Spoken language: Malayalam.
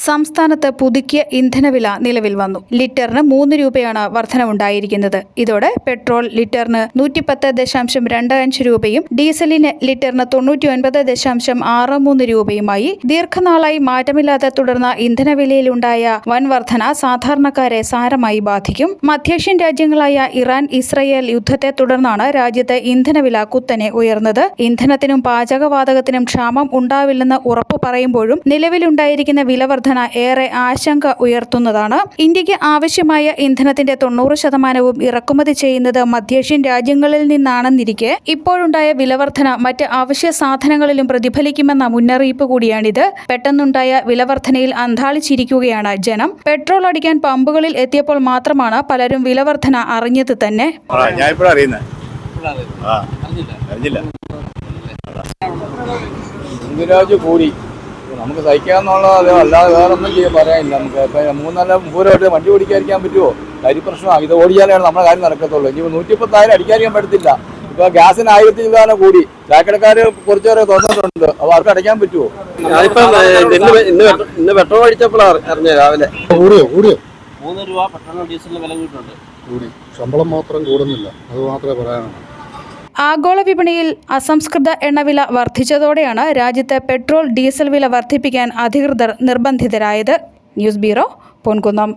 സംസ്ഥാനത്ത് പുതുക്കിയ ഇന്ധനവില നിലവിൽ വന്നു. ലിറ്ററിന് 3 രൂപയാണ് വർധനവുണ്ടായിരിക്കുന്നത്. ഇതോടെ പെട്രോൾ ലിറ്ററിന് 110.25 രൂപയും ഡീസലിന് ലിറ്ററിന് 99.63 രൂപയുമായി. ദീർഘനാളായി മാറ്റമില്ലാതെ തുടർന്ന ഇന്ധനവിലയിലുണ്ടായ വൻ വർധന സാധാരണക്കാരെ സാരമായി ബാധിക്കും. മധ്യേഷ്യൻ രാജ്യങ്ങളായ ഇറാൻ ഇസ്രയേൽ യുദ്ധത്തെ തുടർന്നാണ് രാജ്യത്ത് ഇന്ധനവില കുത്തനെ ഉയർന്നത്. ഇന്ധനത്തിനും പാചകവാതകത്തിനും ക്ഷാമം ഉണ്ടാവില്ലെന്ന് ഉറപ്പു പറയുമ്പോഴും നിലവിലുണ്ടായിരിക്കുന്ന വിലവർധന ഏറെ ആശങ്ക ഉയർത്തുന്നതാണ്. ഇന്ത്യക്ക് ആവശ്യമായ ഇന്ധനത്തിന്റെ 90% ഇറക്കുമതി ചെയ്യുന്നത് മധ്യേഷ്യൻ രാജ്യങ്ങളിൽ നിന്നാണെന്നിരിക്കെ ഇപ്പോഴുണ്ടായ വിലവർധന മറ്റ് അവശ്യ സാധനങ്ങളിലും പ്രതിഫലിക്കുമെന്ന മുന്നറിയിപ്പ് കൂടിയാണിത്. പെട്ടെന്നുണ്ടായ വിലവർധനയിൽ അന്ധാളിച്ചിരിക്കുകയാണ് ജനം. പെട്രോൾ അടിക്കാൻ പമ്പുകളിൽ എത്തിയപ്പോൾ മാത്രമാണ് പലരും വിലവർധന അറിഞ്ഞത് തന്നെ. നമുക്ക് സഹിക്കാന്നുള്ളത് അല്ലാതെ വേറെ ഒന്നും പറയാനില്ല. നമുക്ക് ഇപ്പം 3-4 വണ്ടി ഓടിക്കാതിരിക്കാൻ പറ്റുമോ? കരി പ്രശ്നമാണ്. ഇത് ഓടിയാലാണ് നമ്മുടെ കാര്യം നടക്കത്തുള്ളൂ. ഇനി 110,000 അടിക്കാതിരിക്കാൻ പറ്റത്തില്ല. ഇപ്പൊ ഗ്യാസിന് 1000 കൂടി. ചാക്കടക്കാര് കുറച്ചേറെ തോന്നിട്ടുണ്ട്. അപ്പോൾ അവർക്ക് അടയ്ക്കാൻ പറ്റുമോ? ഇന്ന് പെട്രോൾ അടിച്ചപ്പോഴാണ് അറിഞ്ഞത് രാവിലെ. കൂടിയോ 3 രൂപ പെട്രോൾ ഡീസലിന് വില കൂടിയിട്ടുണ്ട്. ശമ്പളം മാത്രം കൂടുന്നില്ല, അത് മാത്രമേ പറയാനുള്ളൂ. ആഗോള വിപണിയിൽ അസംസ്കൃത എണ്ണവില വർദ്ധിച്ചതോടെയാണ് രാജ്യത്ത് പെട്രോൾ ഡീസൽ വില വർദ്ധിപ്പിക്കാൻ അധികൃതർ നിർബന്ധിതരായത്. News bureau, Ponkunnam.